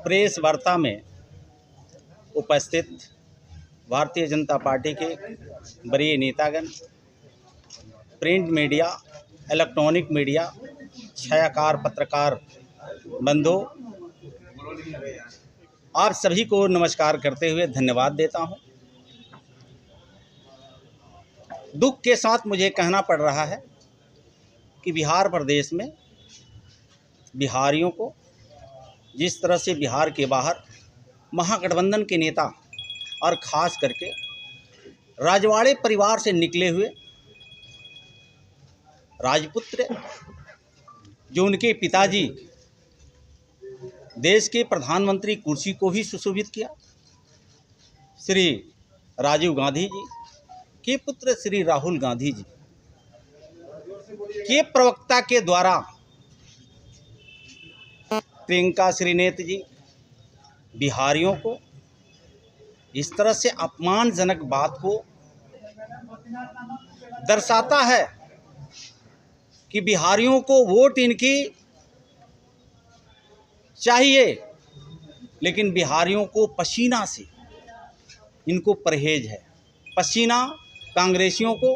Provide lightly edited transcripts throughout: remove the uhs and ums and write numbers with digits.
Press वार्ता में उपस्थित भारतीय जनता पार्टी के वरीय नेतागण, प्रिंट मीडिया, इलेक्ट्रॉनिक मीडिया, छायाकार पत्रकार बंधु, आप सभी को नमस्कार करते हुए धन्यवाद देता हूं। दुख के साथ मुझे कहना पड़ रहा है कि बिहार प्रदेश में बिहारियों को जिस तरह से बिहार के बाहर महागठबंधन के नेता और ख़ास करके राजवाड़े परिवार से निकले हुए राजपुत्र, जो उनके पिताजी देश के प्रधानमंत्री कुर्सी को भी सुशोभित किया, श्री राजीव गांधी जी के पुत्र श्री राहुल गांधी जी के प्रवक्ता के द्वारा प्रियंका श्रीनेत जी बिहारियों को इस तरह से अपमानजनक बात को दर्शाता है कि बिहारियों को वोट इनकी चाहिए, लेकिन बिहारियों को पसीना से इनको परहेज है। पसीना कांग्रेसियों को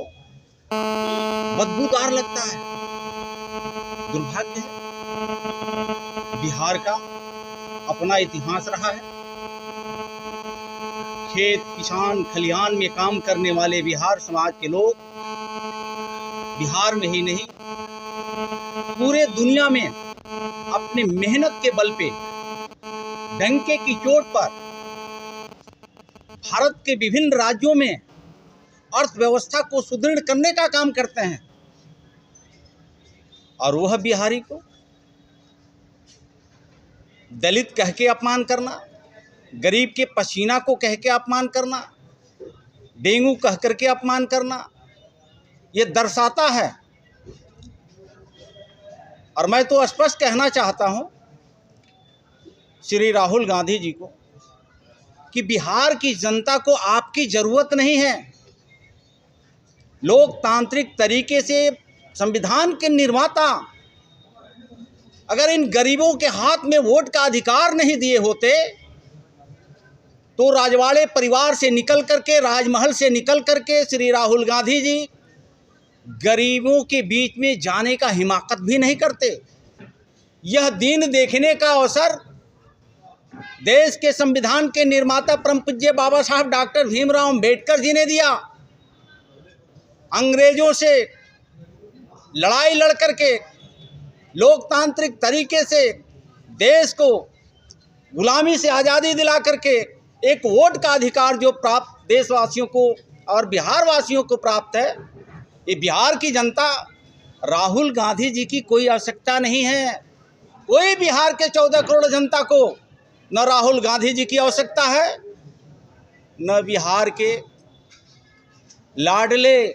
बदबूदार लगता है। दुर्भाग्य है, बिहार का अपना इतिहास रहा है। खेत किसान खलिहान में काम करने वाले बिहार समाज के लोग बिहार में ही नहीं पूरे दुनिया में अपने मेहनत के बल पे डंके की चोट पर भारत के विभिन्न राज्यों में अर्थव्यवस्था को सुदृढ़ करने का काम करते हैं, और वह बिहारी को दलित कह के अपमान करना, गरीब के पसीना को कह के अपमान करना, डेंगू कह करके अपमान करना, ये दर्शाता है। और मैं तो स्पष्ट कहना चाहता हूं श्री राहुल गांधी जी को कि बिहार की जनता को आपकी ज़रूरत नहीं है। लोकतांत्रिक तरीके से संविधान के निर्माता अगर इन गरीबों के हाथ में वोट का अधिकार नहीं दिए होते तो राजवाड़े परिवार से निकल करके, राजमहल से निकल करके श्री राहुल गांधी जी गरीबों के बीच में जाने का हिमाकत भी नहीं करते। यह दिन देखने का अवसर देश के संविधान के निर्माता परम पूज्य बाबा साहब डॉक्टर भीमराव अंबेडकर जी ने दिया। अंग्रेजों से लड़ाई लड़ करके लोकतांत्रिक तरीके से देश को गुलामी से आज़ादी दिला करके एक वोट का अधिकार जो प्राप्त देशवासियों को और बिहार वासियों को प्राप्त है, ये बिहार की जनता राहुल गांधी जी की कोई आवश्यकता नहीं है। कोई बिहार के 14 करोड़ जनता को न राहुल गांधी जी की आवश्यकता है, न बिहार के लाडले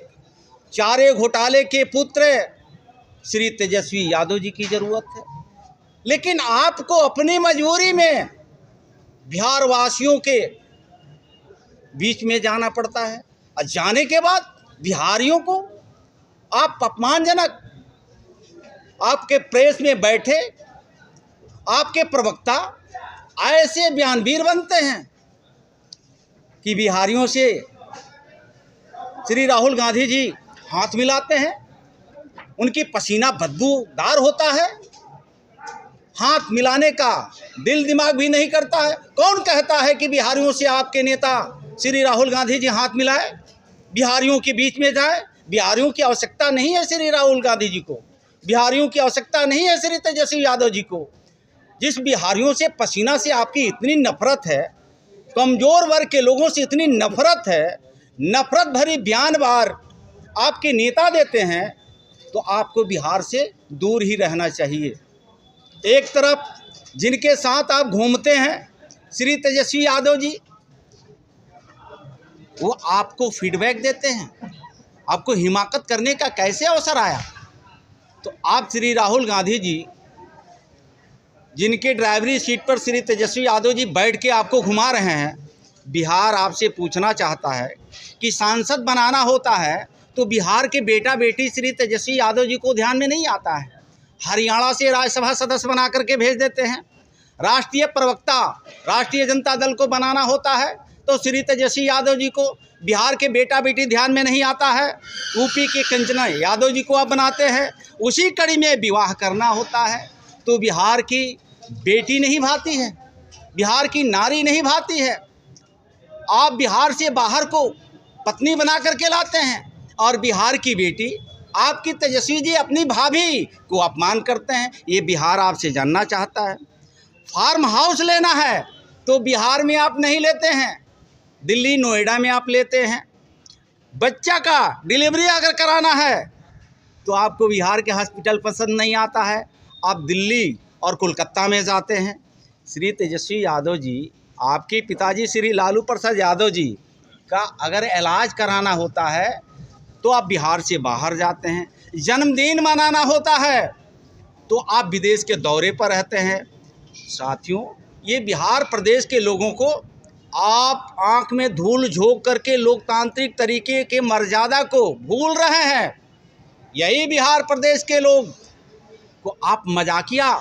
चारे घोटाले के पुत्र श्री तेजस्वी यादव जी की ज़रूरत है। लेकिन आपको अपनी मजबूरी में बिहार वासियों के बीच में जाना पड़ता है, और जाने के बाद बिहारियों को आप अपमानजनक, आपके प्रेस में बैठे आपके प्रवक्ता ऐसे बयानवीर बनते हैं कि बिहारियों से श्री राहुल गांधी जी हाथ मिलाते हैं, उनकी पसीना बदबूदार होता है, हाथ मिलाने का दिल दिमाग भी नहीं करता है। कौन कहता है कि बिहारियों से आपके नेता श्री राहुल गांधी जी हाथ मिलाए, बिहारियों के बीच में जाए? बिहारियों की आवश्यकता नहीं है श्री राहुल गांधी जी को, बिहारियों की आवश्यकता नहीं है श्री तेजस्वी यादव जी को। जिस बिहारियों से पसीना से आपकी इतनी नफरत है, कमज़ोर वर्ग के लोगों से इतनी नफरत है, नफरत भरी बयानबार आपके नेता देते हैं, तो आपको बिहार से दूर ही रहना चाहिए। एक तरफ जिनके साथ आप घूमते हैं श्री तेजस्वी यादव जी, वो आपको फीडबैक देते हैं, आपको हिमाकत करने का कैसे अवसर आया? तो आप श्री राहुल गांधी जी जिनके ड्राइवरी सीट पर श्री तेजस्वी यादव जी बैठ के आपको घुमा रहे हैं, बिहार आपसे पूछना चाहता है कि सांसद बनाना होता है तो बिहार के बेटा बेटी श्री तेजस्वी यादव जी को ध्यान में नहीं आता है। हरियाणा से राज्यसभा सदस्य बना करके भेज देते हैं, राष्ट्रीय प्रवक्ता राष्ट्रीय जनता दल को बनाना होता है तो श्री तेजस्वी यादव जी को, बिहार के बेटा बेटी ध्यान में नहीं आता है, यूपी के कंचना यादव जी को आप बनाते हैं। उसी कड़ी में विवाह करना होता है तो बिहार की बेटी नहीं भाती है, बिहार की नारी नहीं भाती है। आप बिहार से बाहर को पत्नी बना करके लाते हैं और बिहार की बेटी आपकी तेजस्वी जी अपनी भाभी को अपमान करते हैं। ये बिहार आपसे जानना चाहता है। फार्म हाउस लेना है तो बिहार में आप नहीं लेते हैं, दिल्ली नोएडा में आप लेते हैं। बच्चा का डिलीवरी अगर कराना है तो आपको बिहार के हॉस्पिटल पसंद नहीं आता है, आप दिल्ली और कोलकाता में जाते हैं। श्री तेजस्वी यादव जी, आपके पिताजी श्री लालू प्रसाद यादव जी का अगर इलाज कराना होता है तो आप बिहार से बाहर जाते हैं। जन्मदिन मनाना होता है तो आप विदेश के दौरे पर रहते हैं। साथियों, ये बिहार प्रदेश के लोगों को आप आंख में धूल झोंक करके लोकतांत्रिक तरीके के मर्यादा को भूल रहे हैं। यही बिहार प्रदेश के लोग को आप मजाकिया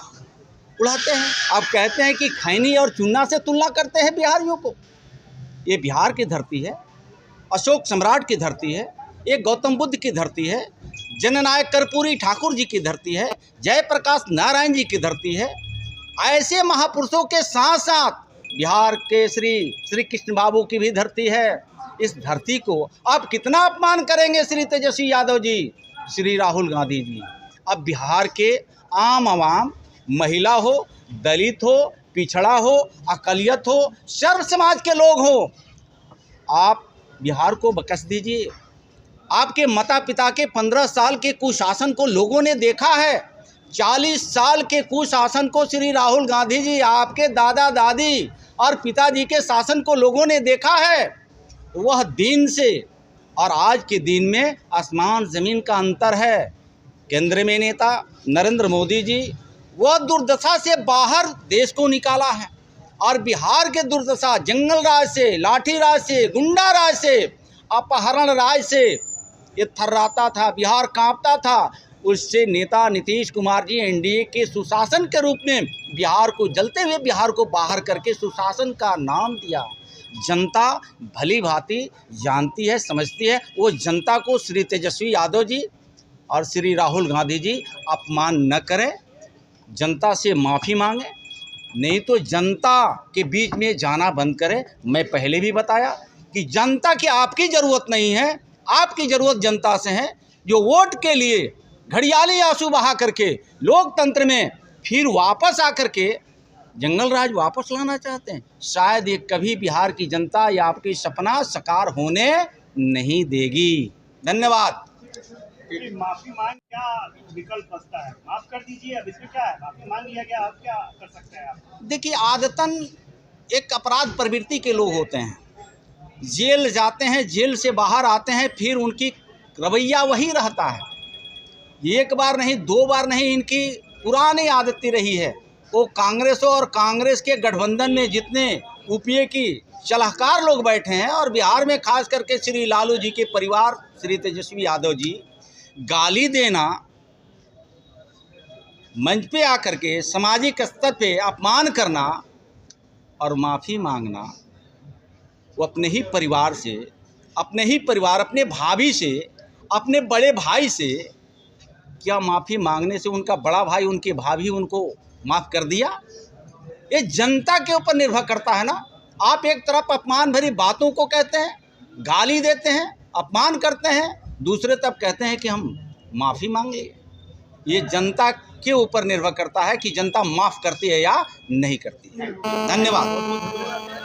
उड़ाते हैं। आप कहते हैं कि खैनी और चूना से तुलना करते हैं बिहारियों को। ये बिहार की धरती है, अशोक सम्राट की धरती है, ये गौतम बुद्ध की धरती है, जननायक कर्पूरी ठाकुर जी की धरती है, जयप्रकाश नारायण जी की धरती है। ऐसे महापुरुषों के साथ साथ बिहार के श्री कृष्ण बाबू की भी धरती है। इस धरती को आप कितना अपमान करेंगे श्री तेजस्वी यादव जी, श्री राहुल गांधी जी। अब बिहार के आम आवाम, महिला हो, दलित हो, पिछड़ा हो, अकलियत हो, सर्व समाज के लोग हो, आप बिहार को बख्श दीजिए। आपके माता पिता के 15 साल के कुशासन को लोगों ने देखा है। 40 साल के कुशासन को श्री राहुल गांधी जी, आपके दादा दादी और पिताजी के शासन को लोगों ने देखा है। वह दिन से और आज के दिन में आसमान ज़मीन का अंतर है। केंद्र में नेता नरेंद्र मोदी जी, वह दुर्दशा से बाहर देश को निकाला है और बिहार के दुर्दशा जंगल राज से, लाठी राज से, गुंडा राज से, अपहरण राज से ये थर्राता था, बिहार कांपता था। उससे नेता नीतीश कुमार जी एनडीए के सुशासन के रूप में बिहार को, जलते हुए बिहार को बाहर करके सुशासन का नाम दिया। जनता भली भांति जानती है, समझती है। वो जनता को श्री तेजस्वी यादव जी और श्री राहुल गांधी जी अपमान न करें, जनता से माफ़ी मांगे, नहीं तो जनता के बीच में जाना बंद करें। मैं पहले भी बताया कि जनता की आपकी ज़रूरत नहीं है, आपकी ज़रूरत जनता से है, जो वोट के लिए घड़ियाली आंसू बहा करके लोकतंत्र में फिर वापस आकर के जंगल राज वापस लाना चाहते हैं। शायद ये कभी बिहार की जनता या आपकी सपना साकार होने नहीं देगी। धन्यवाद। माफी मांग क्या विकल्प बचता है? माफ कर दीजिए, अब इसमें क्या है? माफी मांग लिया गया, आप क्या कर सकते हैं? आप देखिए, आदतन एक अपराध प्रवृत्ति के लोग होते हैं, जेल जाते हैं, जेल से बाहर आते हैं, फिर उनकी रवैया वही रहता है। एक बार नहीं, 2 बार नहीं, इनकी पुरानी आदत रही है। वो कांग्रेस और कांग्रेस के गठबंधन में जितने यूपीए की सलाहकार लोग बैठे हैं और बिहार में खास करके श्री लालू जी के परिवार श्री तेजस्वी यादव जी, गाली देना, मंच पे आकर के सामाजिक स्तर पे अपमान करना और माफ़ी मांगना, वो अपने ही परिवार से, अपने भाभी से, अपने बड़े भाई से, क्या माफ़ी मांगने से उनका बड़ा भाई, उनके भाभी उनको माफ़ कर दिया? ये जनता के ऊपर निर्भर करता है ना। आप एक तरफ अपमान भरी बातों को कहते हैं, गाली देते हैं, अपमान करते हैं, दूसरे तरफ कहते हैं कि हम माफ़ी मांगे। ये जनता के ऊपर निर्भर करता है कि जनता माफ़ करती है या नहीं करती है। धन्यवाद।